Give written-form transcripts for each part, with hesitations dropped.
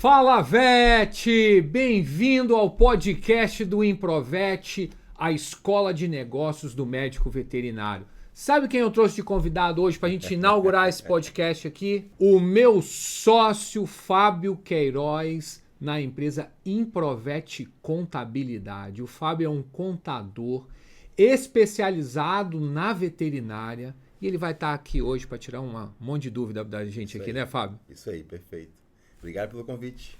Fala, Vete! Bem-vindo ao podcast do Improvet, a escola de negócios do médico veterinário. Sabe quem eu trouxe de convidado hoje para a gente inaugurar esse podcast aqui? O meu sócio Fábio Queiroz, na empresa Improvet Contabilidade. O Fábio é um contador especializado na veterinária e ele vai estar aqui hoje para tirar um monte de dúvida da gente aqui, né, Fábio? Isso aí, perfeito. Obrigado pelo convite.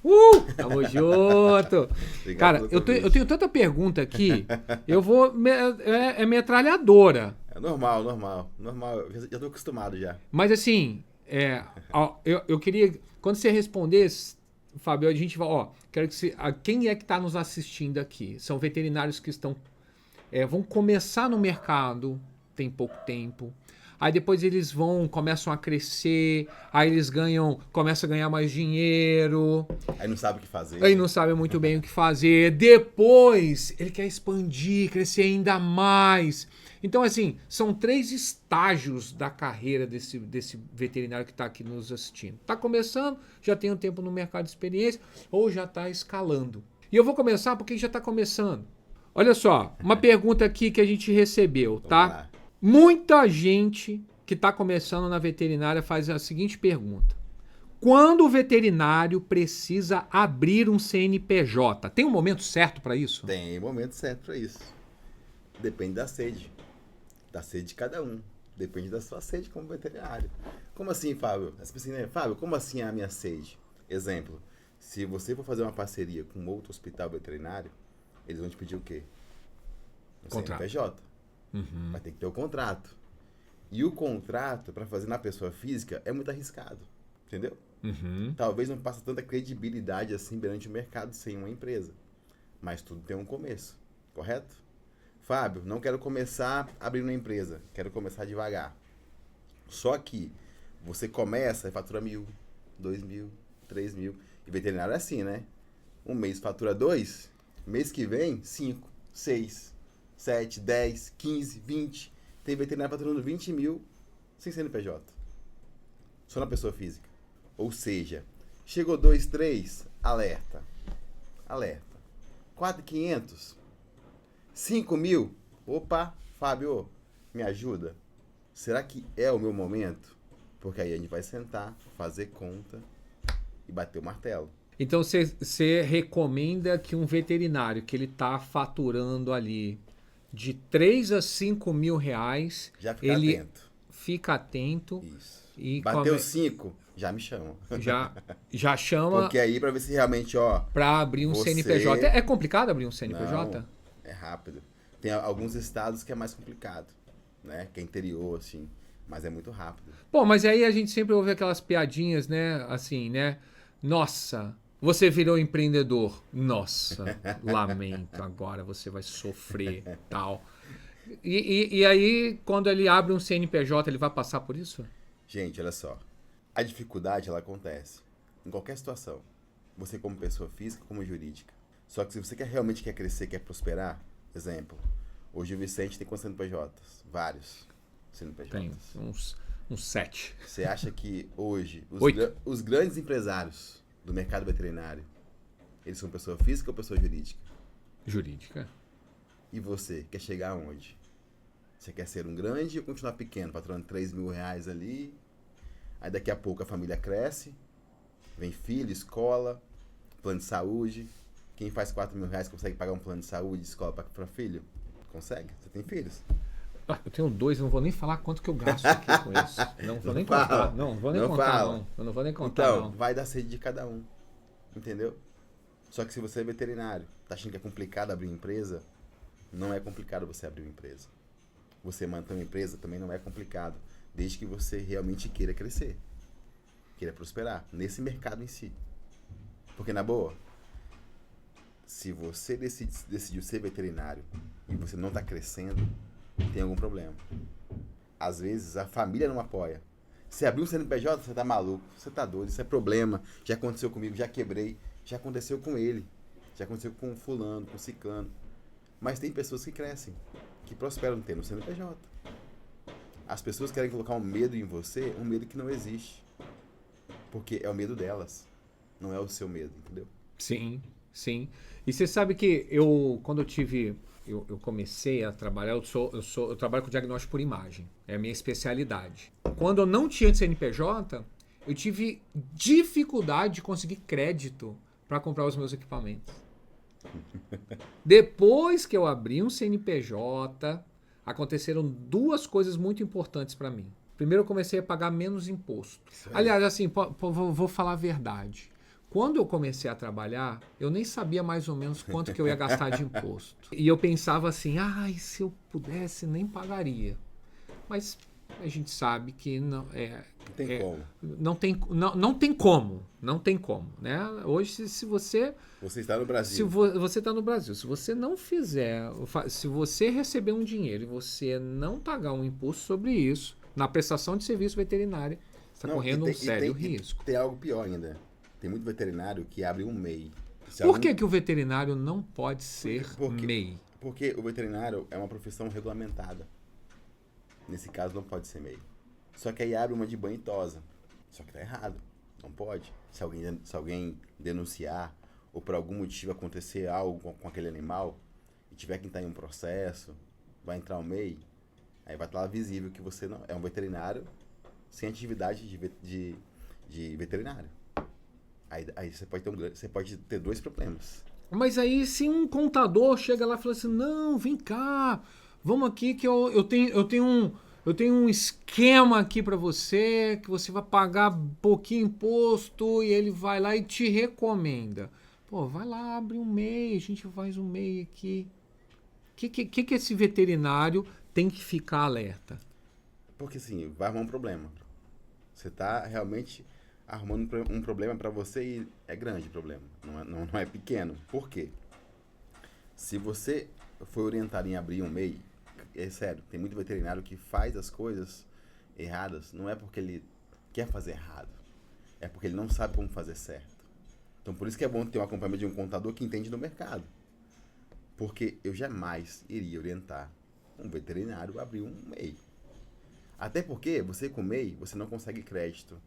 Tamo junto! Cara, eu tenho tanta pergunta aqui, eu vou. É metralhadora. É normal. Eu já tô acostumado já. Mas assim, eu queria. Quando você respondesse, Fábio, a gente vai. Quero que você. Quem é que está nos assistindo aqui? São veterinários que vão começar no mercado, tem pouco tempo. Aí depois eles começam a crescer, aí eles começam a ganhar mais dinheiro. Aí não sabe o que fazer. Aí não sabe muito bem o que fazer. Depois ele quer expandir, crescer ainda mais. Então, assim, são 3 estágios da carreira desse veterinário que está aqui nos assistindo. Está começando, já tem um tempo no mercado de experiência, ou já está escalando. E eu vou começar porque já está começando. Olha só, uma pergunta aqui que a gente recebeu, tá? Vamos lá. Muita gente que está começando na veterinária faz a seguinte pergunta: quando o veterinário precisa abrir um CNPJ? Tem um momento certo para isso? Tem momento certo para isso. Depende da sede. Da sede de cada um. Depende da sua sede como veterinário. Como assim, Fábio? Assim, né? Fábio, como assim a minha sede? Exemplo, se você for fazer uma parceria com outro hospital veterinário, eles vão te pedir o quê? Contrato. CNPJ. Uhum. Vai ter que ter o contrato. E o contrato, para fazer na pessoa física, é muito arriscado. Entendeu? Uhum. Talvez não passe tanta credibilidade assim perante o mercado sem uma empresa. Mas tudo tem um começo, correto? Fábio, não quero começar abrindo uma empresa. Quero começar devagar. Só que você começa e fatura 1.000, 2.000, 3.000. E veterinário é assim, né? Um mês fatura 2, mês que vem, 5, 6, 7, 10, 15, 20. Tem veterinário faturando 20.000 sem CNPJ. Só na pessoa física. Ou seja, chegou 2, 3, alerta. 4.500, 5.000. Opa, Fábio, me ajuda. Será que é o meu momento? Porque aí a gente vai sentar, fazer conta e bater o martelo. Então você recomenda que um veterinário que ele está faturando ali de 3 a 5 mil reais, Já fica ele atento. fica atento. Isso. E Bateu 5, já me chama. já chama Porque aí pra ver se realmente, para abrir um você- CNPJ. É complicado abrir um CNPJ? Não, é rápido. Tem alguns estados que é mais complicado, né? Que é interior, assim. Mas é muito rápido. Pô, mas aí a gente sempre ouve aquelas piadinhas, né? Assim, né? Nossa, você virou empreendedor. Nossa, lamento, agora você vai sofrer, tal. E aí, quando ele abre um CNPJ, ele vai passar por isso? Gente, olha só. A dificuldade, ela acontece em qualquer situação. Você como pessoa física, como jurídica. Só que se você realmente quer crescer, quer prosperar, exemplo, hoje o Vicente tem quantos CNPJs? Vários CNPJs. Tem uns 7. Você acha que hoje Oito. os grandes empresários do mercado veterinário, eles são pessoa física ou pessoa jurídica? Jurídica. E você quer chegar aonde? Você quer ser um grande ou continuar pequeno, faturando 3.000 reais ali? Aí daqui a pouco a família cresce, vem filho, escola, plano de saúde. Quem faz 4.000 reais consegue pagar um plano de saúde, escola para filho? Consegue? Você tem filhos? Eu tenho 2, eu não vou nem falar quanto que eu gasto aqui com isso. Não vou nem contar. Não vou nem contar, não. Eu não vou nem contar, Então, não. vai da sede de cada um. Entendeu? Só que se você é veterinário, tá achando que é complicado abrir uma empresa, não é complicado você abrir uma empresa. Você manter uma empresa também não é complicado, desde que você realmente queira crescer, queira prosperar nesse mercado em si. Porque, na boa, se você decidiu ser veterinário e você não está crescendo, tem algum problema. Às vezes a família não apoia. Você abriu um CNPJ, você tá maluco, você tá doido, isso é problema. Já aconteceu comigo, já quebrei, já aconteceu com ele, já aconteceu com fulano, com ciclano. Mas tem pessoas que crescem, que prosperam tendo CNPJ. As pessoas querem colocar um medo em você, um medo que não existe. Porque é o medo delas. não é o seu medo, entendeu? Sim, sim. E você sabe que quando eu comecei a trabalhar, eu trabalho com diagnóstico por imagem. É a minha especialidade. Quando eu não tinha CNPJ, eu tive dificuldade de conseguir crédito para comprar os meus equipamentos. Depois que eu abri um CNPJ, aconteceram duas coisas muito importantes para mim. Primeiro, eu comecei a pagar menos imposto. Isso aí. Aliás, assim, vou falar a verdade. Quando eu comecei a trabalhar, eu nem sabia mais ou menos quanto que eu ia gastar de imposto. E eu pensava assim, se eu pudesse, nem pagaria. Mas a gente sabe que não Não tem como. não tem como, né? Hoje, se você Você está no Brasil. se você está no Brasil, se você não fizer, se você receber um dinheiro e você não pagar um imposto sobre isso, na prestação de serviço veterinário, você está Não, correndo um sério e risco. tem algo pior ainda. Tem muito veterinário que abre um MEI. Por que o veterinário não pode ser MEI? Porque o veterinário é uma profissão regulamentada. Nesse caso não pode ser MEI. Só que aí abre uma de banho e tosa. Só que tá errado. Não pode. Se alguém denunciar ou por algum motivo acontecer algo com aquele animal e tiver que entrar em um processo, vai entrar um MEI, aí vai estar lá visível que você não é um veterinário sem atividade de veterinário. Aí você pode ter dois problemas. Mas aí se um contador chega lá e fala assim, não, vem cá, vamos aqui que eu tenho um esquema aqui para você, que você vai pagar pouquinho imposto e ele vai lá e te recomenda. Pô, vai lá, abre um MEI, a gente faz um MEI aqui. O que esse veterinário tem que ficar alerta? Porque assim, vai arrumar um problema. Você está realmente arrumando um problema para você e é grande o problema, não é pequeno. Por quê? Se você for orientado em abrir um MEI, é sério, tem muito veterinário que faz as coisas erradas, não é porque ele quer fazer errado, é porque ele não sabe como fazer certo. Então por isso que é bom ter um acompanhamento de um contador que entende do mercado. Porque eu jamais iria orientar um veterinário a abrir um MEI. Até porque você com MEI, você não consegue crédito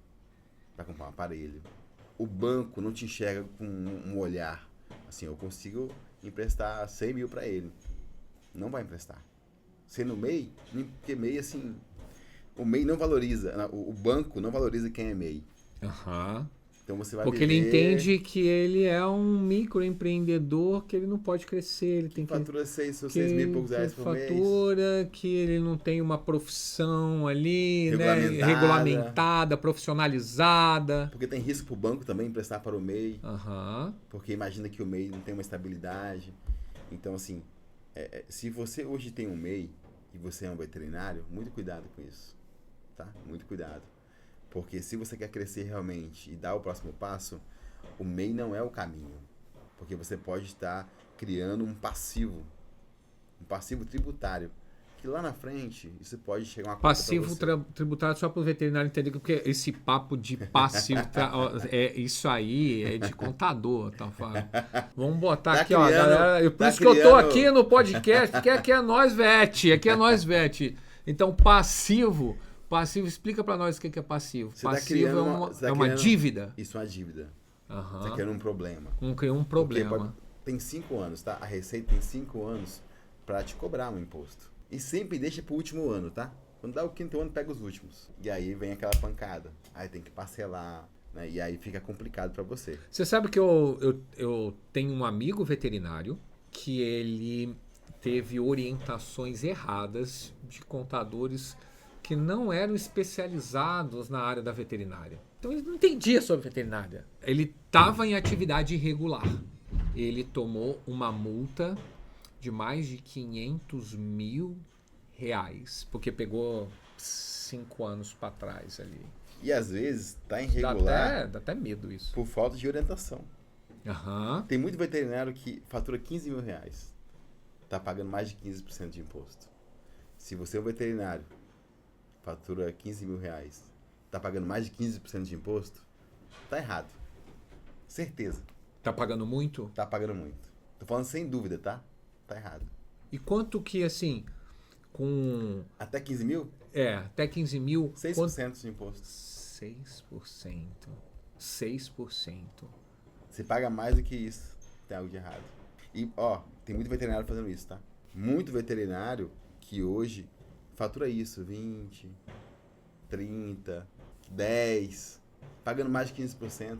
para comprar um aparelho. O banco não te enxerga com um olhar. Assim, eu consigo emprestar 100 mil para ele. Não vai emprestar. Sendo MEI, porque MEI, assim, o MEI não valoriza, o banco não valoriza quem é MEI. Aham. Então você vai Porque viver, ele entende que ele é um microempreendedor, que ele não pode crescer, ele tem que fatura 6 mil e poucos reais por mês. fatura, que ele não tem uma profissão ali, né, Regulamentada. regulamentada, profissionalizada. Porque tem risco para o banco também emprestar para o MEI. Aham. Porque imagina que o MEI não tem uma estabilidade. Então, assim, se você hoje tem um MEI e você é um veterinário, muito cuidado com isso, tá? Muito cuidado. Porque se você quer crescer realmente e dar o próximo passo, o MEI não é o caminho. Porque você pode estar criando um passivo tributário, que lá na frente isso pode chegar a uma conta Passivo pra você. tributário, só para o veterinário entender, porque esse papo de passivo, isso aí é de contador, tá falando. Vamos botar Tá aqui, ó, criando- galera. Por tá isso que eu tô criando- aqui no podcast, porque aqui é nós, Vete. Aqui é nós, Vete. Então, passivo, explica para nós o que é passivo. Você tá Passivo criando é uma dívida. Isso é uma dívida. Você Aham. está criando um problema. Criou um problema. Tem 5 anos, tá? A Receita tem 5 anos para te cobrar um imposto. E sempre deixa pro último ano, tá? Quando dá o quinto ano, pega os últimos. E aí vem aquela pancada. Aí tem que parcelar, né? E aí fica complicado para você. Você sabe que eu tenho um amigo veterinário que ele teve orientações erradas de contadores que não eram especializados na área da veterinária. Então ele não entendia sobre veterinária. Ele estava em atividade irregular. Ele tomou uma multa de mais de 500 mil reais, porque pegou 5 anos para trás ali. E às vezes tá irregular Dá até medo isso. por falta de orientação. Aham. Tem muito veterinário que fatura 15 mil reais. Tá pagando mais de 15% de imposto. Se você é um veterinário, fatura 15 mil reais, tá pagando mais de 15% de imposto, tá errado. Certeza. Tá pagando muito? Tá pagando muito. Tô falando sem dúvida, tá? Tá errado. E quanto que, assim, com... Até 15 mil? até 15 mil... 6% de imposto. 6%. 6%. Você paga mais do que isso, tem algo de errado. E, ó, tem muito veterinário fazendo isso, tá? Muito veterinário que hoje fatura isso, 20, 30, 10, pagando mais de 15%,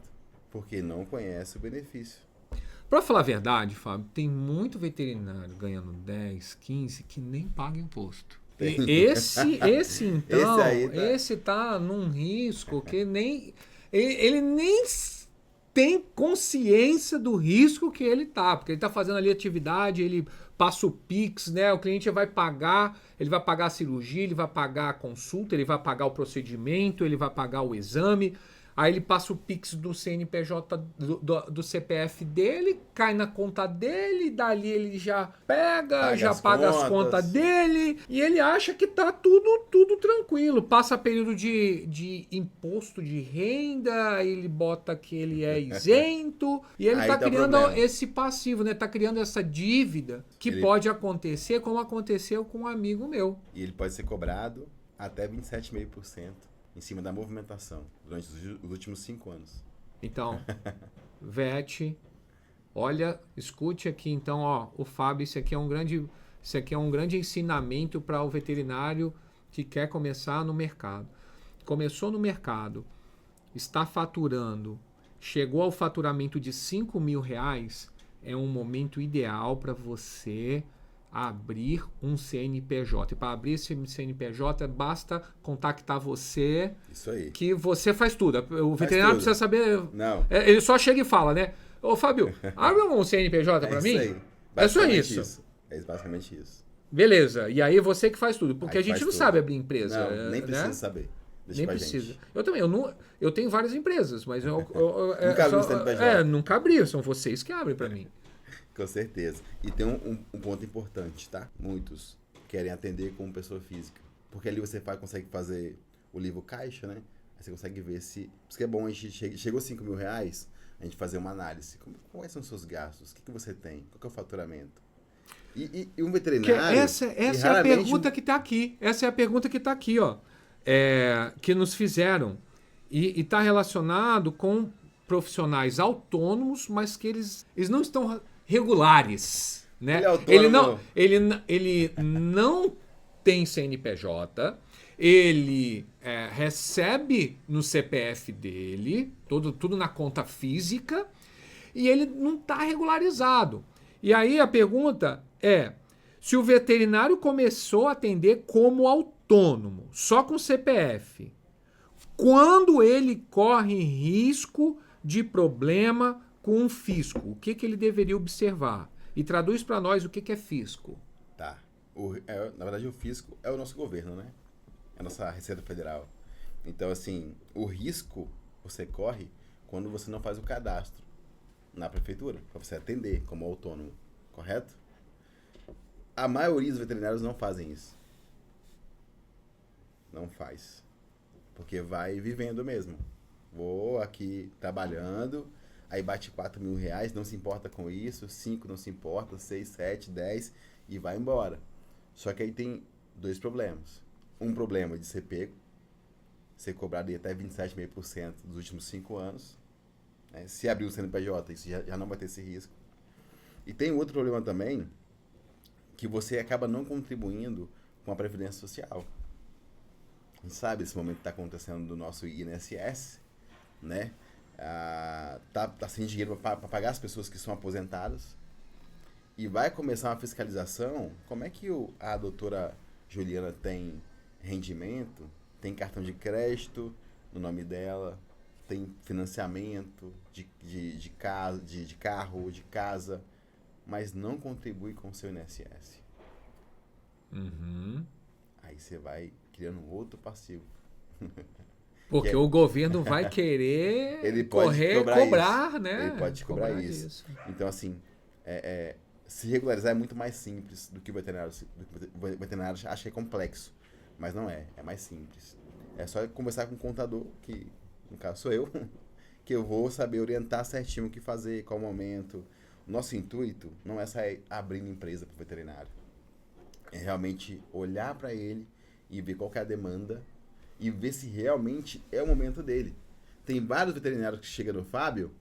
porque não conhece o benefício. Pra falar a verdade, Fábio, tem muito veterinário ganhando 10, 15 que nem paga imposto. Esse então, esse tá num risco que nem ele nem tem consciência do risco que ele tá, porque ele tá fazendo ali atividade, ele passa o Pix, né? O cliente ele vai pagar a cirurgia, ele vai pagar a consulta, ele vai pagar o procedimento, ele vai pagar o exame. Aí ele passa o Pix do CNPJ do CPF dele, cai na conta dele, dali ele já paga as contas dele, e ele acha que tá tudo tranquilo. Passa período de imposto de renda, ele bota que ele é isento, e ele tá criando esse passivo, né? Tá criando essa dívida que pode acontecer como aconteceu com um amigo meu. E ele pode ser cobrado até 27,5%. Em cima da movimentação, durante os últimos 5 anos. Então, VET, olha, escute aqui então, ó, o Fábio, isso aqui é um grande ensinamento para o veterinário que quer começar no mercado. Começou no mercado, está faturando, chegou ao faturamento de R$5.000, é um momento ideal para você abrir um CNPJ. E para abrir esse CNPJ, basta contactar você. Isso aí. Que você faz tudo. O veterinário precisa saber. Não. Ele só chega e fala, né? Ô, Fábio, abre um CNPJ para mim? Aí. É só isso. É basicamente isso. Beleza. E aí você que faz tudo. Porque a gente não sabe abrir empresa. Não, nem precisa saber. Deixa nem precisa. Gente. Eu também. Eu tenho várias empresas, mas nunca abri o CNPJ. Nunca abri. São vocês que abrem para mim. Com certeza. E tem um ponto importante, tá? Muitos querem atender como pessoa física. Porque ali você consegue fazer o livro caixa, né? Aí você consegue ver se... Por isso que é bom, a gente chegou a R$5.000, a gente fazer uma análise. Quais são os seus gastos? O que você tem? Qual que é o faturamento? E um veterinário... Essa é a pergunta que está aqui. Essa é a pergunta que está aqui, ó. Que nos fizeram. E está relacionado com profissionais autônomos, mas que eles não estão regulares, né? Ele não tem CNPJ, ele recebe no CPF dele, tudo na conta física, e ele não está regularizado. E aí a pergunta é, se o veterinário começou a atender como autônomo, só com CPF, quando ele corre risco de problema com o fisco, o que ele deveria observar? E traduz para nós o que é fisco. Tá. Na verdade, o fisco é o nosso governo, né? É a nossa Receita Federal. Então, assim, o risco você corre quando você não faz o cadastro na prefeitura, para você atender como autônomo, correto? A maioria dos veterinários não fazem isso. Não faz. Porque vai vivendo mesmo. Vou aqui trabalhando... Aí bate R$4.000, não se importa com isso, 5 não se importa, 6, 7, 10 e vai embora. Só que aí tem 2 problemas. Um problema de ser pego, ser cobrado de até 27,5% dos últimos 5 anos. Né? Se abrir o CNPJ, isso já não vai ter esse risco. E tem outro problema também, que você acaba não contribuindo com a Previdência Social. A gente sabe esse momento que está acontecendo do nosso INSS, né? Tá sem dinheiro para pagar as pessoas que são aposentadas e vai começar uma fiscalização. Como é que a doutora Juliana tem rendimento, tem cartão de crédito no nome dela, tem financiamento de carro, de casa, mas não contribui com o seu INSS? Uhum. Aí você vai criando um outro passivo. Porque o governo vai querer ele pode cobrar, né? Ele pode cobrar isso. Então, assim, se regularizar é muito mais simples do que o veterinário acha que é complexo. Mas não é. É mais simples. É só conversar com o contador, que no caso sou eu, que eu vou saber orientar certinho o que fazer, qual momento. O nosso intuito não é sair abrindo empresa para o veterinário. É realmente olhar para ele e ver qual que é a demanda e ver se realmente é o momento dele. Tem vários veterinários que chegam no Fábio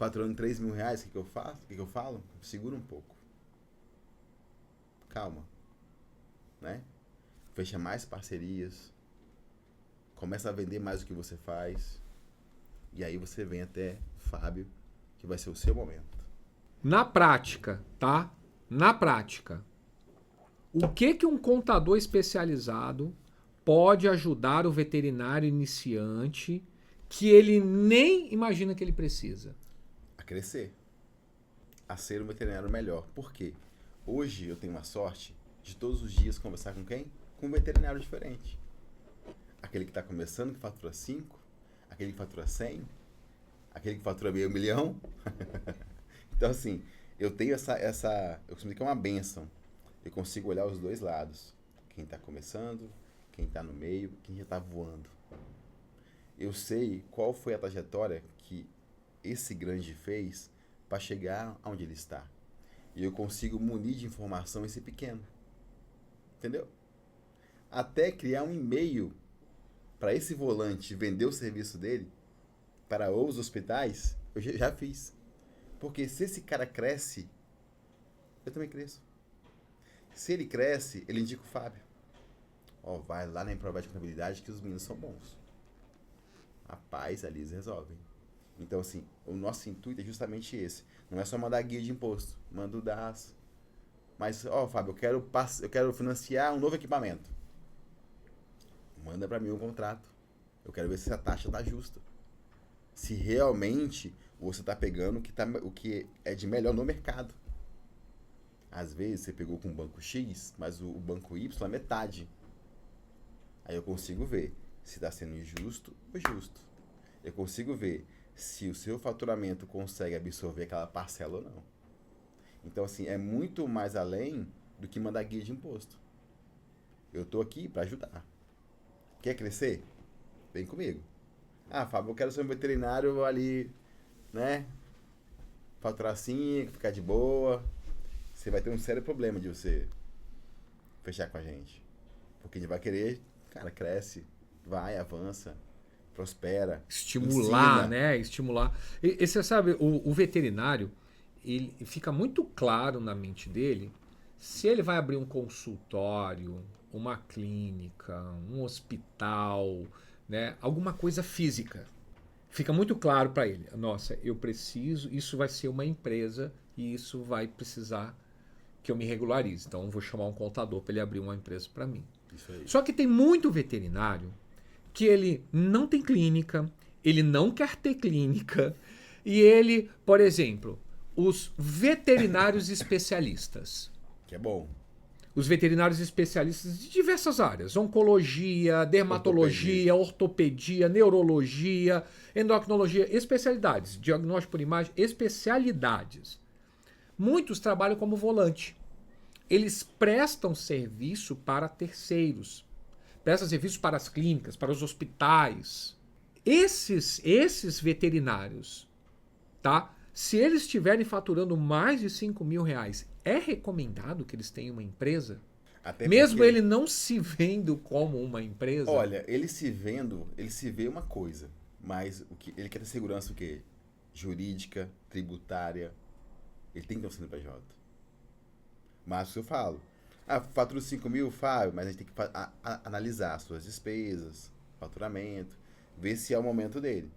faturando 3 mil reais, o que eu faço? O que eu falo? Segura um pouco. Calma. Né? Fecha mais parcerias. Começa a vender mais do que você faz. E aí você vem até Fábio, que vai ser o seu momento. Na prática, tá? Na prática, o que um contador especializado pode ajudar o veterinário iniciante que ele nem imagina que ele precisa? A crescer. A ser um veterinário melhor. Por quê? Hoje eu tenho a sorte de todos os dias conversar com quem? Com um veterinário diferente. Aquele que está começando, que fatura 5, aquele que fatura 100, aquele que fatura meio milhão. Então, assim, eu tenho eu costumo dizer que é uma bênção. Eu consigo olhar os dois lados. Quem está começando, quem está no meio, quem já está voando. Eu sei qual foi a trajetória que esse grande fez para chegar onde ele está. E eu consigo munir de informação esse pequeno. Entendeu? Até criar um e-mail para esse volante vender o serviço dele para os hospitais, eu já fiz. Porque se esse cara cresce, eu também cresço. Se ele cresce, ele indica o Fábio. Ó, vai lá na Improvet Contabilidade que os meninos são bons. Rapaz, ali eles resolvem. Então, assim, o nosso intuito é justamente esse. Não é só mandar guia de imposto. Manda o DAS. Mas, ó, Fábio, eu quero financiar um novo equipamento. Manda para mim um contrato. Eu quero ver se a taxa tá justa. Se realmente você tá pegando o que é de melhor no mercado. Às vezes você pegou com o banco X, mas o banco Y é metade. Aí eu consigo ver se está sendo injusto ou justo. Eu consigo ver se o seu faturamento consegue absorver aquela parcela ou não. Então, assim, é muito mais além do que mandar guia de imposto. Eu tô aqui para ajudar. Quer crescer? Vem comigo. Ah, Fábio, eu quero ser um veterinário ali, né? Faturar 5, ficar de boa. Você vai ter um sério problema de você fechar com a gente. Porque a gente vai querer, cara, cresce, vai, avança, prospera. Estimular, ensina. né? Estimular. E você sabe, o veterinário, ele fica muito claro na mente dele se ele vai abrir um consultório, uma clínica, um hospital, né? Alguma coisa física. Fica muito claro para ele. Nossa, eu preciso, isso vai ser uma empresa e isso vai precisar que eu me regularize. Então, eu vou chamar um contador para ele abrir uma empresa para mim. Isso aí. Só que tem muito veterinário que ele não tem clínica, ele não quer ter clínica, e ele, por exemplo, os veterinários especialistas. Que é bom. Os veterinários especialistas de diversas áreas: oncologia, dermatologia, ortopedia, neurologia, endocrinologia, especialidades, diagnóstico por imagem, especialidades. Muitos trabalham como volante. Eles prestam serviço para terceiros, prestam serviço para as clínicas, para os hospitais. Esses veterinários, tá? Se eles estiverem faturando mais de 5 mil reais, é recomendado que eles tenham uma empresa? Até Mesmo porque, ele não se vendo como uma empresa? olha, ele se vê uma coisa, mas ele quer ter segurança o quê? Jurídica, tributária. Ele tem que ter um CNPJ. Mas o que eu falo, fatura 5 mil, Fábio, mas a gente tem que analisar as suas despesas, faturamento, ver se é o momento dele.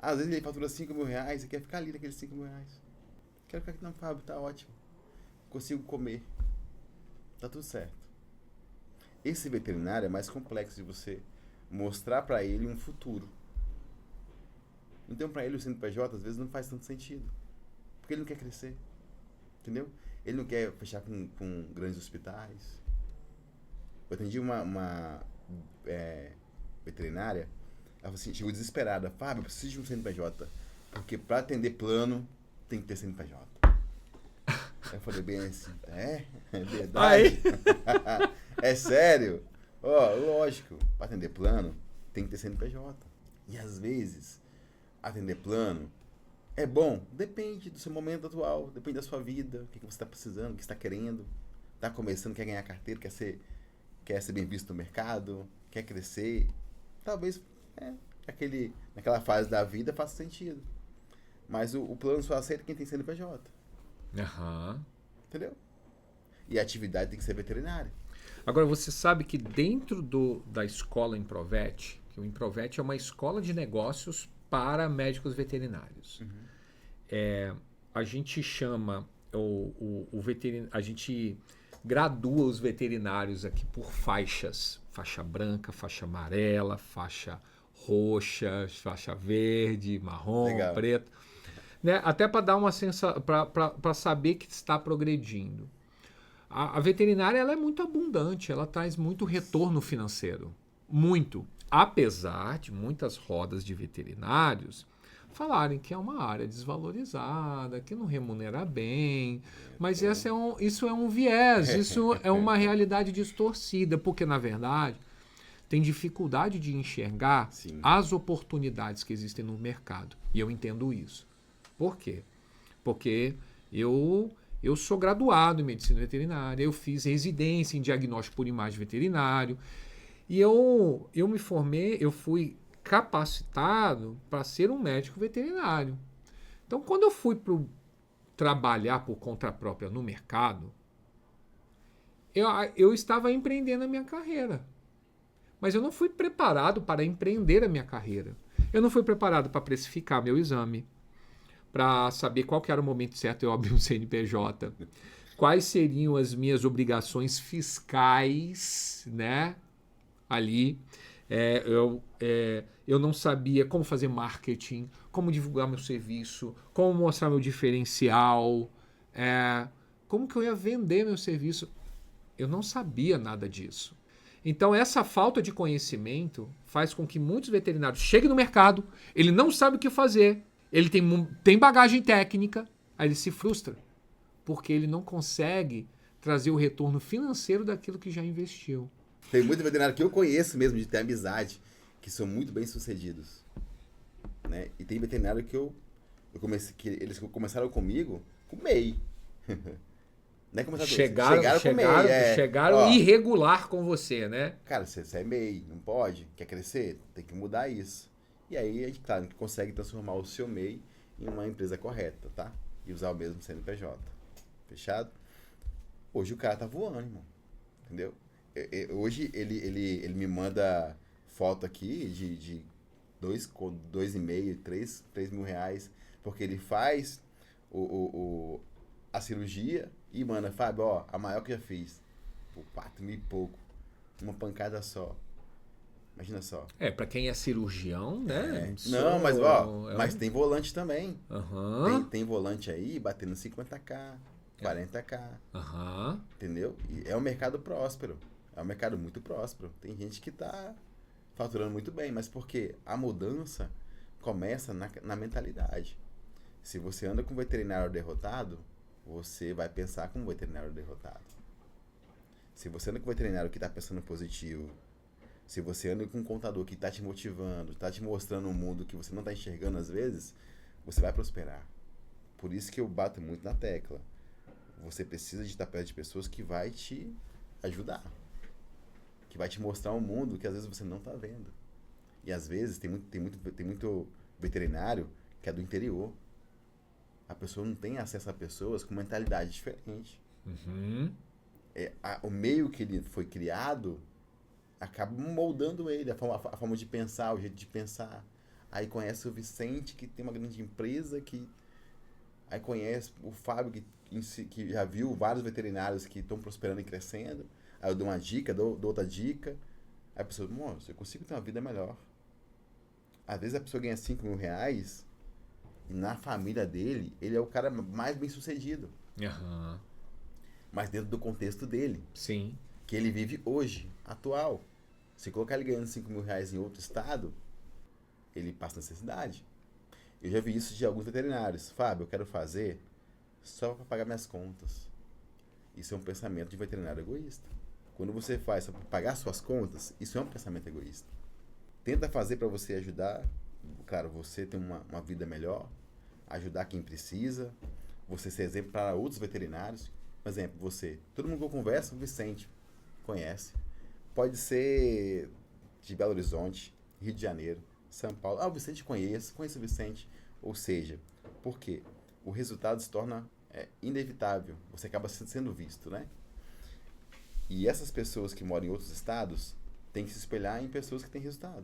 Às vezes ele fatura 5 mil reais e quer ficar ali naqueles 5 mil reais. Quero ficar aqui, não, Fábio, tá ótimo. Consigo comer. Tá tudo certo. Esse veterinário é mais complexo de você mostrar pra ele um futuro. Então, pra ele, o CNPJ às vezes não faz tanto sentido. Porque ele não quer crescer. Entendeu? Ele não quer fechar com grandes hospitais. Eu atendi uma veterinária, ela falou assim, chegou desesperada. Fábio, eu preciso de um CNPJ. Porque para atender plano, tem que ter CNPJ. Eu falei bem assim, é verdade? É sério? Ó, lógico, para atender plano, tem que ter CNPJ. E às vezes, atender plano é bom? Depende do seu momento atual, depende da sua vida, o que você está precisando, o que você está querendo. Está começando, quer ganhar carteira, quer ser bem visto no mercado, quer crescer. Talvez naquela fase da vida faça sentido. Mas o plano só aceita quem tem CNPJ. Aham. Entendeu? E a atividade tem que ser veterinária. Agora, você sabe que dentro da escola Improvet, que o Improvet é uma escola de negócios para médicos veterinários. A gente chama a gente gradua os veterinários aqui por faixas. Faixa branca, faixa amarela, faixa roxa, faixa verde, marrom, Legal. preto. Né? Até para dar uma sensação, para saber que está progredindo. A veterinária ela é muito abundante, ela traz muito retorno financeiro. Muito. Apesar de muitas rodas de veterinários falarem que é uma área desvalorizada, que não remunera bem. Mas isso é um viés, isso é uma realidade distorcida, porque, na verdade, tem dificuldade de enxergar Sim. as oportunidades que existem no mercado. E eu entendo isso. Por quê? Porque eu sou graduado em medicina veterinária, eu fiz residência em diagnóstico por imagem veterinário e eu me formei, eu fui capacitado para ser um médico veterinário. Então, quando eu fui trabalhar por conta própria no mercado, eu estava empreendendo a minha carreira. Mas eu não fui preparado para empreender a minha carreira. Eu não fui preparado para precificar meu exame, para saber qual que era o momento certo eu abrir um CNPJ, quais seriam as minhas obrigações fiscais, né? Ali. Eu não sabia como fazer marketing, como divulgar meu serviço, como mostrar meu diferencial, como que eu ia vender meu serviço. Eu não sabia nada disso. Então, essa falta de conhecimento faz com que muitos veterinários cheguem no mercado, ele não sabe o que fazer, ele tem bagagem técnica, aí ele se frustra, porque ele não consegue trazer o retorno financeiro daquilo que já investiu. Tem muito veterinário que eu conheço mesmo, de ter amizade, que são muito bem sucedidos. Né? E tem veterinário que eles começaram comigo com MEI. Não é chegaram irregular com você, né? Cara, você é MEI, não pode? Quer crescer? Tem que mudar isso. E aí, a gente, claro, a gente consegue transformar o seu MEI em uma empresa correta, tá? E usar o mesmo CNPJ. Fechado? Hoje o cara tá voando, irmão. Entendeu? Hoje ele me manda foto aqui de 2,5, 3 mil reais, porque ele faz a cirurgia e manda, Fábio, ó, a maior que eu já fiz. Por 4 mil e pouco. Uma pancada só. Imagina só. Pra quem é cirurgião, né? Não, mas mas tem volante também. Uhum. Tem volante aí batendo 50k, 40k. Uhum. Entendeu? E é um mercado próspero. É um mercado muito próspero. Tem gente que tá faturando muito bem, mas porque a mudança começa na mentalidade. Se você anda com um veterinário derrotado, você vai pensar como um veterinário derrotado. Se você anda com um veterinário que está pensando positivo, se você anda com um contador que está te motivando, está te mostrando um mundo que você não está enxergando às vezes, você vai prosperar. Por isso que eu bato muito na tecla. Você precisa de estar perto de pessoas que vai te ajudar. Que vai te mostrar um mundo que às vezes você não está vendo. E às vezes tem muito veterinário que é do interior. A pessoa não tem acesso a pessoas com mentalidade diferente. Uhum. O meio que ele foi criado acaba moldando ele, a forma de pensar, o jeito de pensar. Aí conhece o Vicente, que tem uma grande empresa, aí conhece o Fábio, que já viu vários veterinários que estão prosperando e crescendo. Aí eu dou uma dica, dou outra dica. Aí a pessoa, moço, eu consigo ter uma vida melhor. Às vezes a pessoa ganha 5 mil reais e na família dele, ele é o cara mais bem sucedido. Uhum. Mas dentro do contexto dele. Sim. Que ele vive hoje, atual. Se colocar ele ganhando 5 mil reais em outro estado, ele passa necessidade. Eu já vi isso de alguns veterinários. Fábio, eu quero fazer só para pagar minhas contas. Isso é um pensamento de veterinário egoísta. Quando você faz só para pagar suas contas, isso é um pensamento egoísta. Tenta fazer para você ajudar, claro, você ter uma vida melhor, ajudar quem precisa, você ser exemplo para outros veterinários. Por exemplo, você. Todo mundo que eu converso, o Vicente conhece. Pode ser de Belo Horizonte, Rio de Janeiro, São Paulo. Ah, o Vicente conheço o Vicente. Ou seja, Por quê? O resultado se torna inevitável. Você acaba sendo visto, né? E essas pessoas que moram em outros estados têm que se espelhar em pessoas que têm resultado.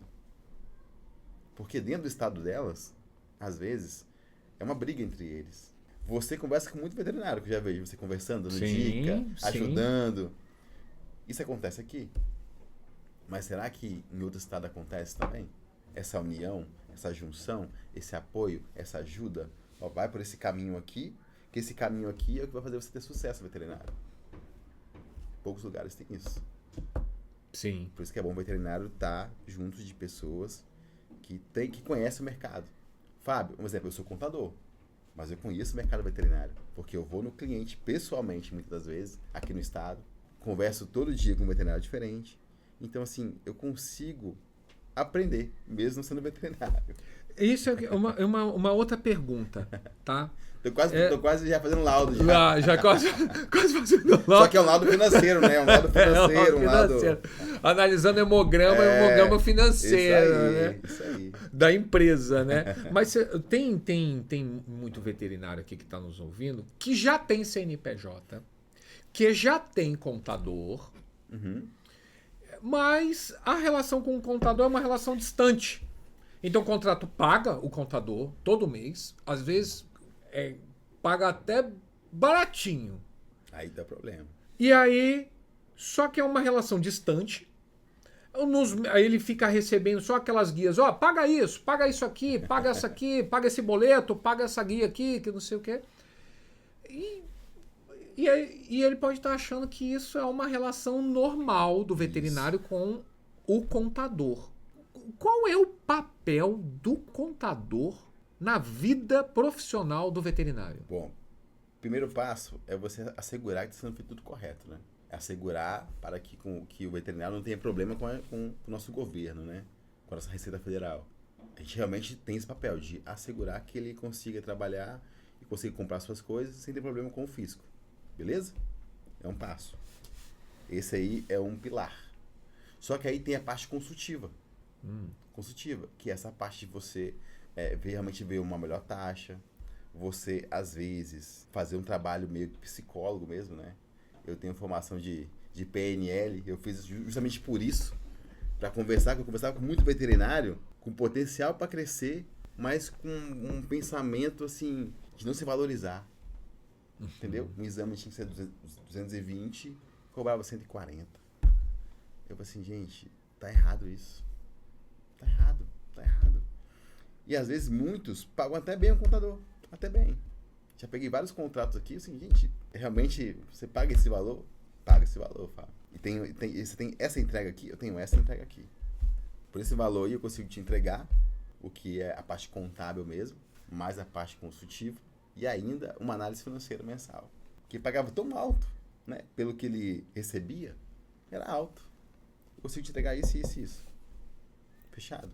Porque dentro do estado delas, às vezes, é uma briga entre eles. Você conversa com muito veterinário, que eu já vejo você conversando, dando dica, ajudando. Isso acontece aqui. Mas será que em outro estado acontece também? Essa união, essa junção, esse apoio, essa ajuda, ó, vai por esse caminho aqui, que esse caminho aqui é o que vai fazer você ter sucesso veterinário. Poucos lugares tem isso. Sim. Por isso que é bom o veterinário estar junto de pessoas que conhecem o mercado. Fábio, um exemplo, eu sou contador, mas eu conheço o mercado veterinário, porque eu vou no cliente pessoalmente, muitas das vezes, aqui no estado, converso todo dia com um veterinário diferente. Então, assim, eu consigo aprender, mesmo não sendo veterinário. Isso é uma outra pergunta, tá? Tô quase já fazendo laudo. Já quase fazendo laudo. Só que é um laudo financeiro, né? Um laudo financeiro. Analisando hemograma, hemograma financeiro, isso aí. Da empresa, né? Mas tem muito veterinário aqui que está nos ouvindo que já tem CNPJ, que já tem contador, mas a relação com o contador é uma relação distante. Então o contrato paga o contador todo mês, às vezes paga até baratinho. Aí dá problema. E aí, só que é uma relação distante. Aí ele fica recebendo só aquelas guias, paga isso aqui, paga essa aqui, paga esse boleto, paga essa guia aqui, que não sei o quê. E ele pode estar achando que isso é uma relação normal do veterinário com o contador. Qual é o papel do contador na vida profissional do veterinário? Bom, o primeiro passo é você assegurar que está sendo feito tudo correto, né? Assegurar para que o veterinário não tenha problema com o nosso governo, né? Com a nossa Receita Federal. A gente realmente tem esse papel de assegurar que ele consiga trabalhar e consiga comprar suas coisas sem ter problema com o fisco. Beleza? É um passo. Esse aí é um pilar. Só que aí tem a parte consultiva. Consultiva, que é essa parte de você realmente ver uma melhor taxa, você, às vezes, fazer um trabalho meio psicólogo mesmo, né? Eu tenho formação de PNL, eu fiz justamente por isso, para conversar, eu conversava com muito veterinário, com potencial para crescer, mas com um pensamento, assim, de não se valorizar. Entendeu? Um exame tinha que ser 220, cobrava 140. Eu falei assim, gente, tá errado isso. Tá errado. E às vezes muitos pagam até bem o contador. Até bem. Já peguei vários contratos aqui, assim, gente, realmente você paga esse valor? Paga esse valor, Fábio. E você tem essa entrega aqui, eu tenho essa entrega aqui. Por esse valor aí eu consigo te entregar o que é a parte contábil mesmo, mais a parte consultiva e ainda uma análise financeira mensal. Que pagava tão alto, né? Pelo que ele recebia, era alto. Eu consigo te entregar isso. Fechado.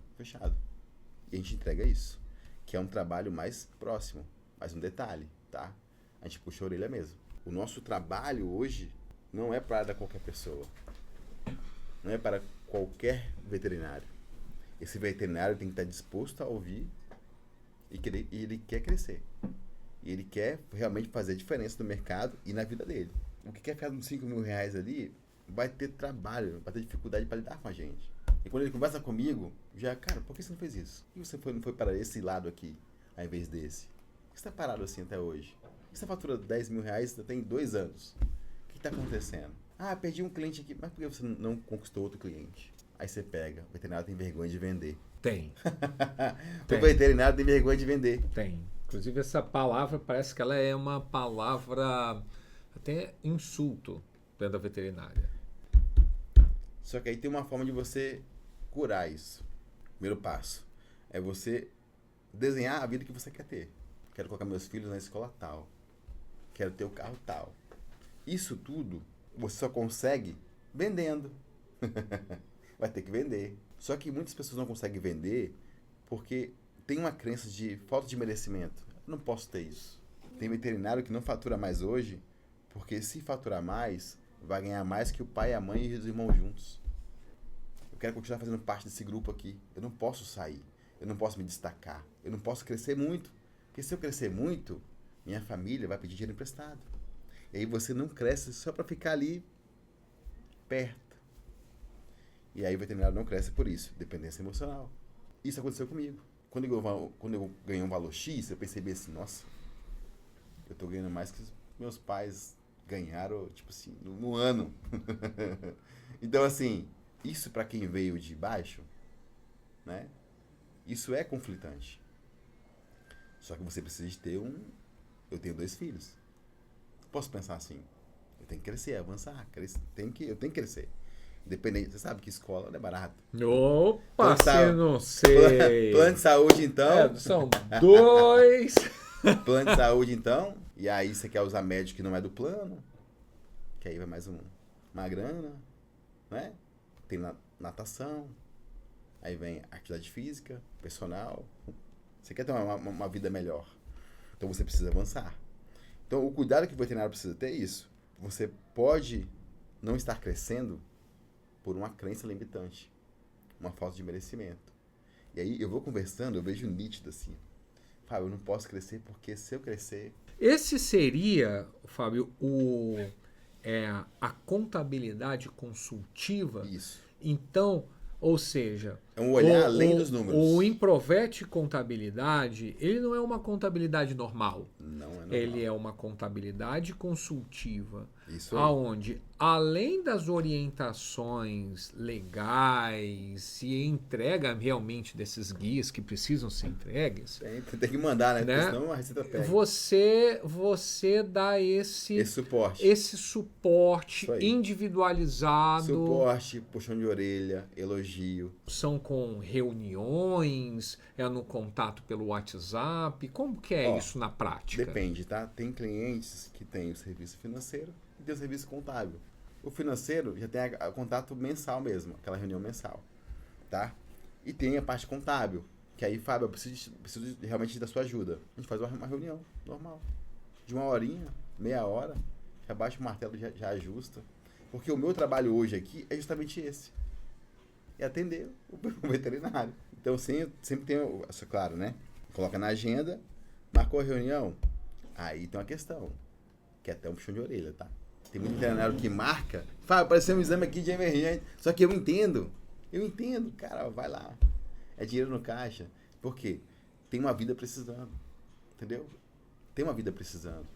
E a gente entrega isso, que é um trabalho mais próximo. Mas um detalhe, tá? A gente puxa a orelha mesmo. O nosso trabalho hoje não é para qualquer pessoa. Não é para qualquer veterinário. Esse veterinário tem que estar disposto a ouvir e ele quer crescer. E ele quer realmente fazer a diferença no mercado e na vida dele. O que quer ficar uns 5 mil reais ali vai ter trabalho, vai ter dificuldade para lidar com a gente. E quando ele conversa comigo, já, cara, por que você não fez isso? Por que você não foi para esse lado aqui, ao invés desse? Por que você está parado assim até hoje? Por que você fatura 10 mil reais tem 2 anos? O que está acontecendo? Ah, perdi um cliente aqui. Mas por que você não conquistou outro cliente? Aí você pega, o veterinário tem vergonha de vender. Tem. O veterinário tem vergonha de vender. Tem. Inclusive essa palavra parece que ela é uma palavra até insulto dentro da veterinária. Só que aí tem uma forma de você curar isso. Primeiro passo é você desenhar a vida que você quer ter. Quero colocar meus filhos na escola tal. Quero ter o carro tal. Isso tudo você só consegue vendendo. Vai ter que vender. Só que muitas pessoas não conseguem vender porque tem uma crença de falta de merecimento. Eu não posso ter isso. Tem veterinário que não fatura mais hoje porque se faturar mais, vai ganhar mais que o pai, a mãe e os irmãos juntos. Eu quero continuar fazendo parte desse grupo aqui. Eu não posso sair. Eu não posso me destacar. Eu não posso crescer muito. Porque Porque se eu crescer muito, minha família vai pedir dinheiro emprestado. E aí você não cresce só para ficar ali perto. E aí o veterinário não cresce por isso, dependência emocional. Isso aconteceu comigo. Quando eu ganhei um valor X, eu percebi assim, nossa, eu tô ganhando mais que os meus pais ganharam, tipo assim, no ano. Então, assim, isso para quem veio de baixo, né? Isso é conflitante. Só que você precisa de ter Eu tenho 2 filhos. Posso pensar assim, eu tenho que crescer, avançar, eu tenho que crescer. Independente, você sabe que escola não é barato. Opa, você não sei. Plano de saúde, então. São 2. Plano de saúde, então. E aí você quer usar médico que não é do plano. Que aí vai mais uma grana, né? Tem natação. Aí vem atividade física, personal. Você quer ter uma vida melhor. Então você precisa avançar. Então o cuidado que o veterinário precisa ter é isso. Você pode não estar crescendo por uma crença limitante. Uma falta de merecimento. E aí eu vou conversando, eu vejo nítido assim. Fábio, eu não posso crescer porque se eu crescer... Esse seria, Fábio, a contabilidade consultiva. Isso. Então, ou seja... É um olhar além dos números. O Improvete Contabilidade, ele não é uma contabilidade normal. Não é normal. Ele é uma contabilidade consultiva. Isso aí. Onde, além das orientações legais e entrega realmente desses guias que precisam ser entregues... Tem que mandar, né? Porque senão a receita pega. Você dá esse suporte individualizado. Suporte, puxão de orelha, elogio. São com reuniões, é no contato pelo WhatsApp. Como que é isso na prática? Depende, tá? Tem clientes que têm o serviço financeiro e tem o serviço contábil. O financeiro já tem o contato mensal mesmo, aquela reunião mensal, tá? E tem a parte contábil, que aí, Fábio, eu preciso realmente da sua ajuda. A gente faz uma reunião normal, de 1 horinha, meia hora, já baixa o martelo, já ajusta. Porque o meu trabalho hoje aqui é justamente esse. É atender o veterinário. Então, sempre tem, claro, né? Coloca na agenda, marcou a reunião, aí tem uma questão, que é até um puxão de orelha, tá? Tem muito veterinário que marca, fala, apareceu um exame aqui de emergência, só que eu entendo, cara, vai lá, é dinheiro no caixa. Por quê? Tem uma vida precisando, entendeu? Tem uma vida precisando.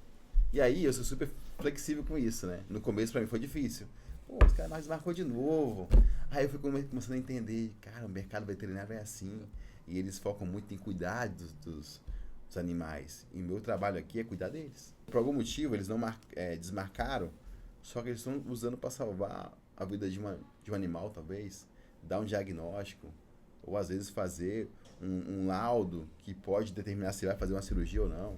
E aí, eu sou super flexível com isso, né? No começo, pra mim, foi difícil. Pô, os caras marcou de novo. Aí eu fui começando a entender, cara, o mercado veterinário é assim. E eles focam muito em cuidar dos animais. E o meu trabalho aqui é cuidar deles. Por algum motivo, eles não desmarcaram, só que eles estão usando para salvar a vida de um animal, talvez. Dar um diagnóstico. Ou às vezes fazer um laudo que pode determinar se vai fazer uma cirurgia ou não.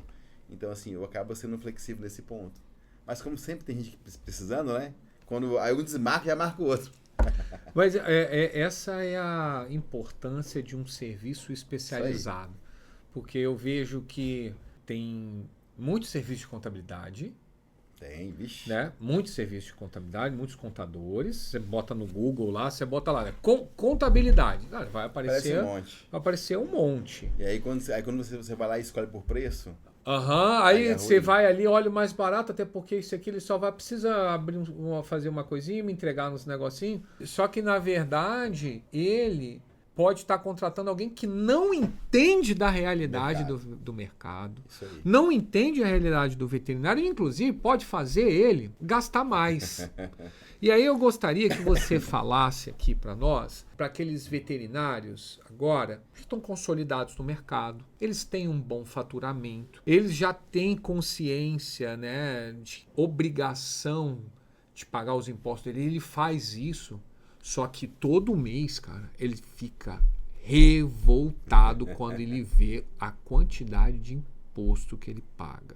Então, assim, eu acabo sendo flexível nesse ponto. Mas como sempre tem gente precisando, né? Quando aí um desmarca, já marca o outro. Mas essa é a importância de um serviço especializado. Porque eu vejo que tem muito serviço de contabilidade. Tem, vixe. Né? Muito serviço de contabilidade, muitos contadores. Você bota no Google lá, você bota lá, né? Contabilidade. Cara, vai aparecer um monte. E aí quando você vai lá e escolhe por preço... Aí você vai ali, olha o mais barato, até porque isso aqui ele só precisa fazer uma coisinha, me entregar nos negocinhos. Só que, na verdade, ele pode estar contratando alguém que não entende da realidade do mercado. Não entende a realidade do veterinário e, inclusive, pode fazer ele gastar mais. E aí eu gostaria que você falasse aqui para nós, para aqueles veterinários agora que estão consolidados no mercado, eles têm um bom faturamento, eles já têm consciência, né, de obrigação de pagar os impostos dele, ele faz isso. Só que todo mês, cara, ele fica revoltado quando ele vê a quantidade de imposto que ele paga.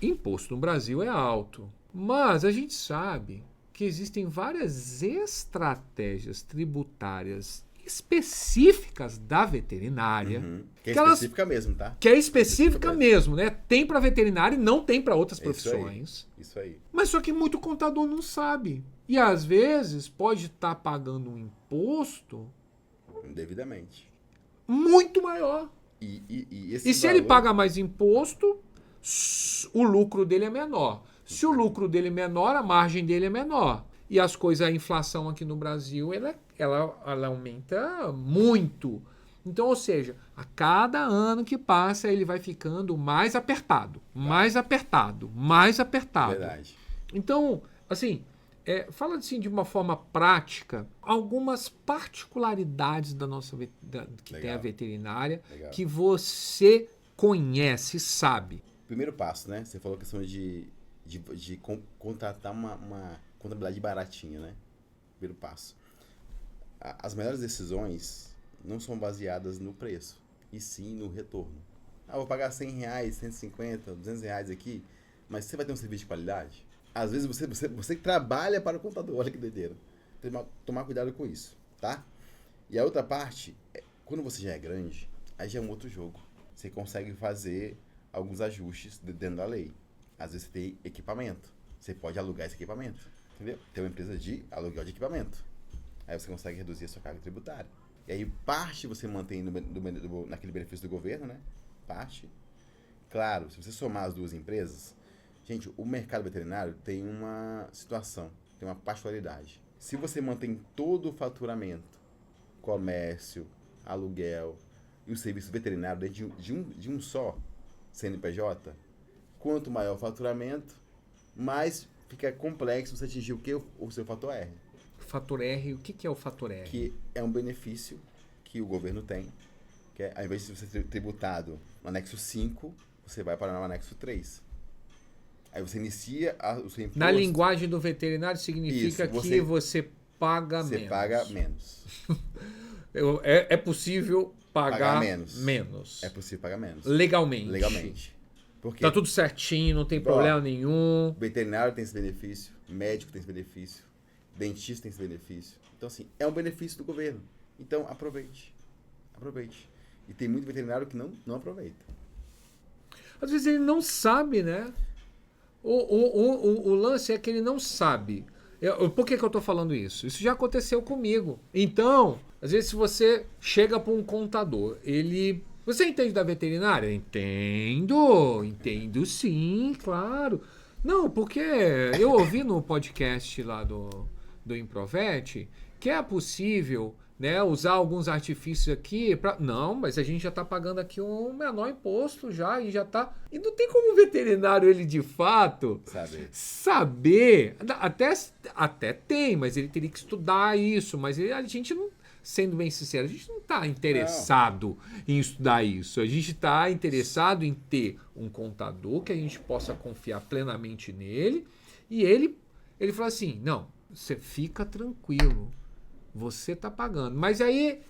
Imposto no Brasil é alto, mas a gente sabe que existem várias estratégias tributárias específicas da veterinária. Que é específica mesmo, tá? Que é específica mesmo, né? Tem para veterinário e não tem para outras profissões. Isso aí. Mas só que muito contador não sabe. E às vezes pode estar pagando um imposto indevidamente. Muito maior. E E se ele paga mais imposto, o lucro dele é menor. Se o lucro dele é menor, a margem dele é menor. E as coisas, a inflação aqui no Brasil, ela aumenta muito. Então, ou seja, a cada ano que passa, ele vai ficando mais apertado, mais apertado, mais apertado. Verdade. Então, assim, fala assim de uma forma prática, algumas particularidades da nossa que tem a veterinária que você conhece, sabe. Primeiro passo, né? Você falou a questão de contratar uma contabilidade baratinha, né? Primeiro passo. As melhores decisões não são baseadas no preço, e sim no retorno. Vou pagar R$100, 150, R$200 aqui, mas você vai ter um serviço de qualidade? Às vezes você trabalha para o contador, olha que doideira. Tem que tomar cuidado com isso, tá? E a outra parte, quando você já é grande, aí já é um outro jogo. Você consegue fazer alguns ajustes dentro da lei. Às vezes você tem equipamento, você pode alugar esse equipamento, entendeu? Tem uma empresa de aluguel de equipamento. Aí você consegue reduzir a sua carga tributária. E aí parte você mantém naquele benefício do governo, né? Parte. Claro, se você somar as duas empresas, gente, o mercado veterinário tem uma situação, tem uma particularidade. Se você mantém todo o faturamento, comércio, aluguel e o serviço veterinário dentro de um só CNPJ, quanto maior o faturamento, mais fica complexo você atingir o que? O seu fator R. Fator R, o que é o fator R? Que é um benefício que o governo tem, que ao invés de você ter tributado no anexo 5, você vai para o anexo 3. Aí você inicia o seu imposto. Na linguagem do veterinário significa Isso, que você paga menos. Você paga menos. É possível pagar menos. É possível pagar menos. Legalmente. Porque tá tudo certinho, não tem problema nenhum. Veterinário tem esse benefício, médico tem esse benefício, dentista tem esse benefício. Então, assim, é um benefício do governo. Então, aproveite. E tem muito veterinário que não aproveita. Às vezes ele não sabe, né? O lance é que ele não sabe. Por que eu estou falando isso? Isso já aconteceu comigo. Então, às vezes se você chega para um contador, Você entende da veterinária? Entendo sim, claro. Não, porque eu ouvi no podcast lá do Improvet que é possível, né, usar alguns artifícios aqui Não, mas a gente já está pagando aqui um menor imposto já e já está. E não tem como o veterinário, ele de fato saber. Até tem, mas ele teria que estudar isso. Mas a gente não, sendo bem sincero, a gente não está interessado em estudar isso. A gente está interessado em ter um contador que a gente possa confiar plenamente nele. E ele fala assim, não, você fica tranquilo. Você tá pagando. Mas aí,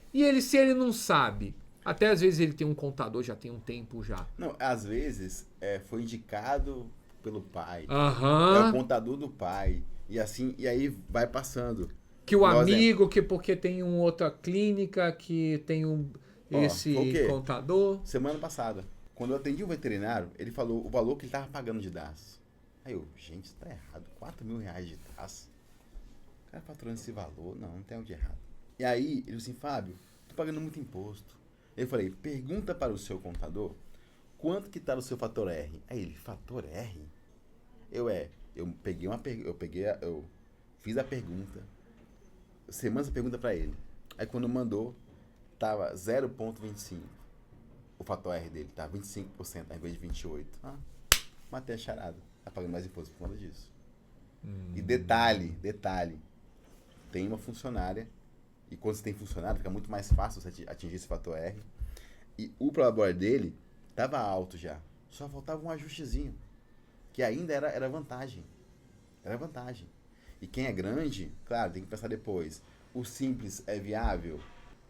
se ele não sabe? Até às vezes ele tem um contador, já tem um tempo já. Não, às vezes foi indicado pelo pai. É o contador do pai. E assim, e aí vai passando. Que o amigo, que porque tem uma outra clínica, que tem esse contador. Semana passada, quando eu atendi um veterinário, ele falou o valor que ele tava pagando de DAS. Aí eu, gente, isso tá errado. R$4.000 de DAS. O cara faturando esse valor, não tem algo de errado. E aí, ele falou assim, Fábio, tô pagando muito imposto. Eu falei, pergunta para o seu contador quanto que tá no seu fator R. Aí ele, fator R? Eu fiz a pergunta, você manda a pergunta para ele. Aí quando mandou, tava 0,25. O fator R dele tava 25% ao invés de 28%. Matei a charada. Tá pagando mais imposto por conta disso. E detalhe, tem uma funcionária, e quando você tem funcionário, fica muito mais fácil você atingir esse fator R. E o prolabore dele estava alto já. Só faltava um ajustezinho, que ainda era vantagem. Era vantagem. E quem é grande, claro, tem que pensar depois. O simples é viável?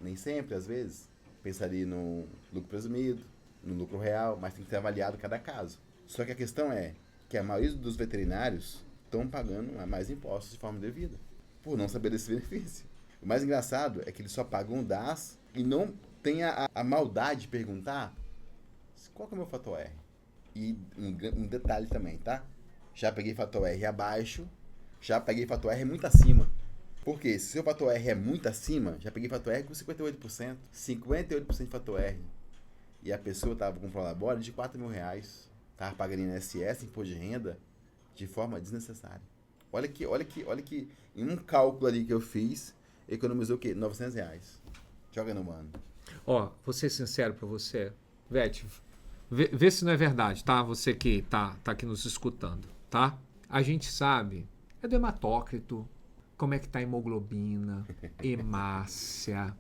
Nem sempre, às vezes. Pensaria no lucro presumido, no lucro real, mas tem que ser avaliado cada caso. Só que a questão é que a maioria dos veterinários estão pagando mais impostos de forma devida, por não saber desse benefício. O mais engraçado é que eles só pagam o DAS e não tem a maldade de perguntar qual que é o meu fator R. E um detalhe também, tá? Já peguei fator R abaixo, já peguei fator R muito acima. Porque se seu fator R é muito acima, já peguei fator R com 58%. 58% de fator R. e a pessoa tava com um prolabore de R$4.000. Tava pagando INSS, imposto de renda, de forma desnecessária. Olha que em um cálculo ali que eu fiz, economizou o quê? R$900. Joga no mano. Ó, vou ser sincero pra você. Vete, vê se não é verdade, tá? Você que tá aqui nos escutando, tá? A gente sabe, é do hematócrito, como é que tá a hemoglobina, hemácia,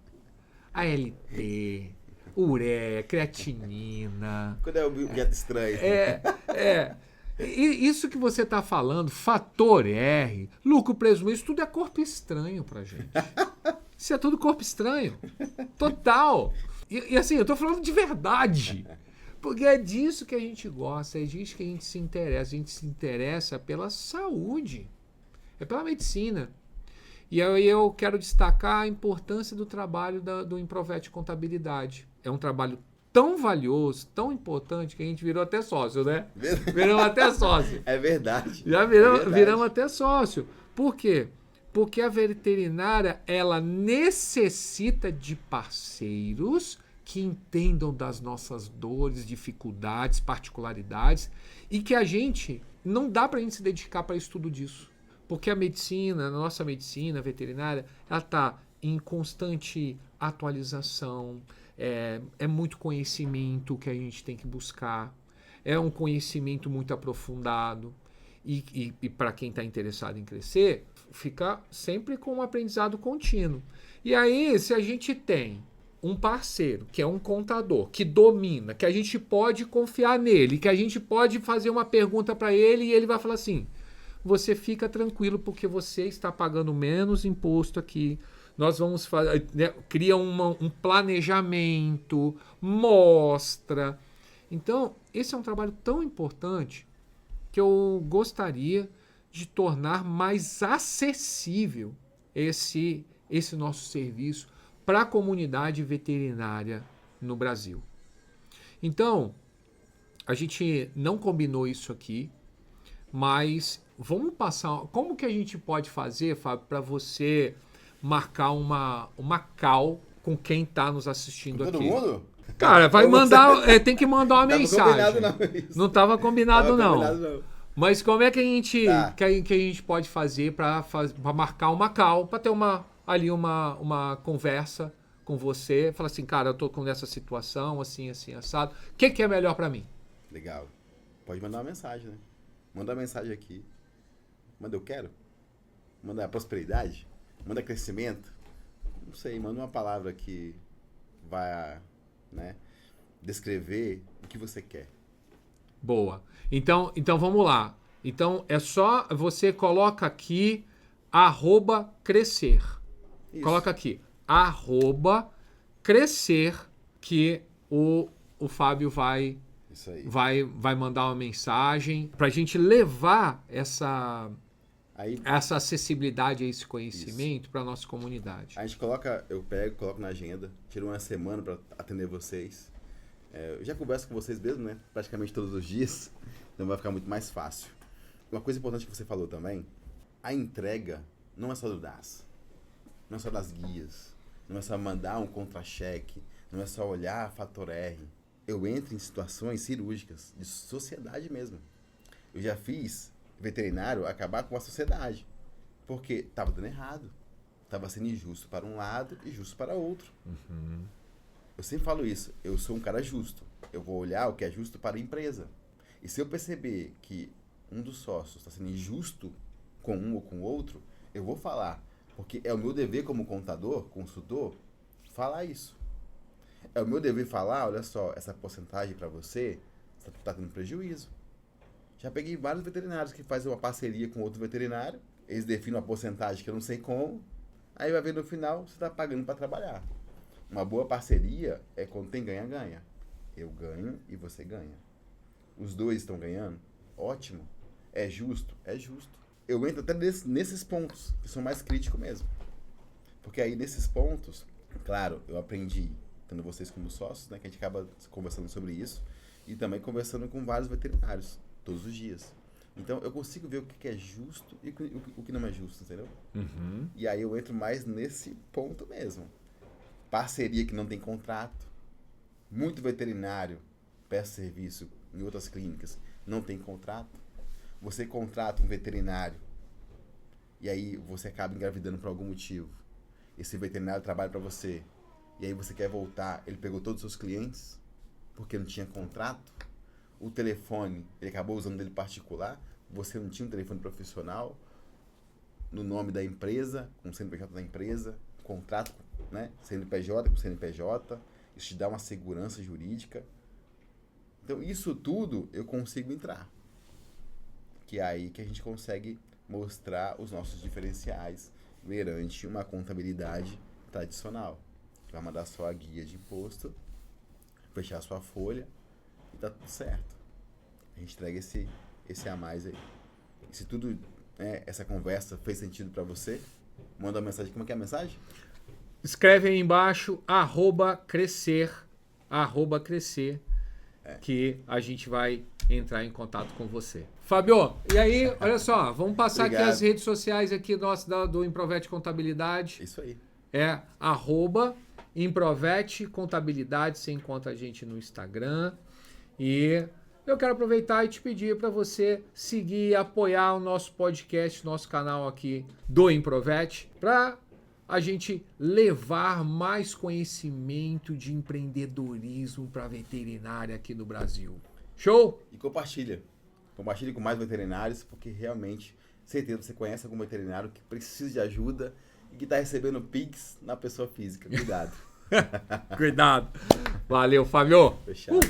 ALT, ureia, creatinina. Quando é o objeto estranho. Isso que você tá falando, fator R, lucro presumido, isso tudo é corpo estranho pra gente. Isso é tudo corpo estranho. Total. E assim, eu tô falando de verdade. Porque é disso que a gente gosta, é disso que a gente se interessa. A gente se interessa pela saúde, é pela medicina. E aí eu quero destacar a importância do trabalho do Improvete Contabilidade. É um trabalho tão valioso, tão importante, que a gente virou até sócio, né? Viramos até sócio. É verdade. Já viramos até sócio. Por quê? Porque a veterinária, ela necessita de parceiros que entendam das nossas dores, dificuldades, particularidades, e que a gente, não dá pra gente se dedicar para estudo disso. Porque a medicina, a nossa medicina veterinária, ela está em constante atualização, é muito conhecimento que a gente tem que buscar, é um conhecimento muito aprofundado, e para quem está interessado em crescer, fica sempre com um aprendizado contínuo. E aí, se a gente tem um parceiro, que é um contador, que domina, que a gente pode confiar nele, que a gente pode fazer uma pergunta para ele e ele vai falar assim: você fica tranquilo porque você está pagando menos imposto aqui. Nós vamos fazer, né, cria um planejamento, mostra. Então, esse é um trabalho tão importante que eu gostaria de tornar mais acessível esse nosso serviço para a comunidade veterinária no Brasil. Então, a gente não combinou isso aqui, mas vamos passar. Como que a gente pode fazer, Fábio, para você marcar uma call com quem está nos assistindo aqui? Todo mundo? Cara, vai mandar. Tem que mandar uma mensagem. Não estava combinado, não. Mas como é que a gente, que a gente pode fazer para marcar uma call, para ter uma conversa com você? Falar assim, cara, eu tô com essa situação, assim, assado. O que é melhor para mim? Legal. Pode mandar uma mensagem, né? Manda uma mensagem aqui. Manda eu quero. Manda prosperidade. Manda crescimento. Não sei, manda uma palavra que vai, né, descrever o que você quer. Boa. Então vamos lá. Então é só você coloca aqui @crescer. Isso. Coloca aqui @crescer que o Fábio vai mandar uma mensagem pra gente levar essa acessibilidade a esse conhecimento para nossa comunidade. A gente coloco na agenda, tiro uma semana para atender vocês. Eu já converso com vocês mesmo, né? Praticamente todos os dias. Então vai ficar muito mais fácil. Uma coisa importante que você falou também, a entrega não é só do DAS. Não é só das guias. Não é só mandar um contra-cheque. Não é só olhar a fator R. Eu entro em situações cirúrgicas, de sociedade mesmo. Eu já fiz veterinário acabar com a sociedade. Porque estava dando errado. Estava sendo injusto para um lado e justo para outro. Uhum. Eu sempre falo isso, eu sou um cara justo. Eu vou olhar o que é justo para a empresa. E se eu perceber que um dos sócios está sendo injusto com um ou com o outro, eu vou falar. Porque é o meu dever como contador, consultor, falar isso. É o meu dever falar, olha só, essa porcentagem para você está tendo prejuízo. Já peguei vários veterinários que fazem uma parceria com outro veterinário, eles definem uma porcentagem que eu não sei como, aí vai ver no final, você está pagando para trabalhar. Uma boa parceria é quando tem ganha-ganha. Eu ganho e você ganha. Os dois estão ganhando? Ótimo. É justo? É justo. Eu entro até nesses pontos, que são mais críticos mesmo. Porque aí, nesses pontos, claro, eu aprendi, tendo vocês como sócios, né, que a gente acaba conversando sobre isso, e também conversando com vários veterinários, todos os dias. Então, eu consigo ver o que é justo e o que não é justo, entendeu? Uhum. E aí eu entro mais nesse ponto mesmo. Parceria que não tem contrato. Muito veterinário presta serviço em outras clínicas, não tem contrato. Você contrata um veterinário e aí você acaba engravidando por algum motivo. Esse veterinário trabalha para você e aí você quer voltar, ele pegou todos os seus clientes porque não tinha contrato. O telefone, ele acabou usando dele particular, você não tinha um telefone profissional no nome da empresa, com o CNPJ da empresa, contrato, né, CNPJ com CNPJ, isso te dá uma segurança jurídica. Então, isso tudo eu consigo entrar. Que é aí que a gente consegue mostrar os nossos diferenciais perante uma contabilidade tradicional. Vai mandar só a guia de imposto, fechar sua folha e tá tudo certo. A gente entrega esse a mais aí. E se tudo, essa conversa fez sentido para você, manda uma mensagem. Como é que é a mensagem? Escreve aí embaixo, @crescer, que a gente vai entrar em contato com você. Fábio, e aí, olha só, vamos passar aqui as redes sociais aqui do Improvete Contabilidade. Isso aí. É @Improvete Contabilidade, você encontra a gente no Instagram. E eu quero aproveitar e te pedir para você seguir e apoiar o nosso podcast, nosso canal aqui do Improvete, para a gente levar mais conhecimento de empreendedorismo para a veterinária aqui no Brasil. Show? E compartilha. Compartilhe com mais veterinários, porque realmente, certeza, você conhece algum veterinário que precisa de ajuda e que está recebendo Pix na pessoa física. Cuidado. Cuidado. Valeu, Fábio. Fechado.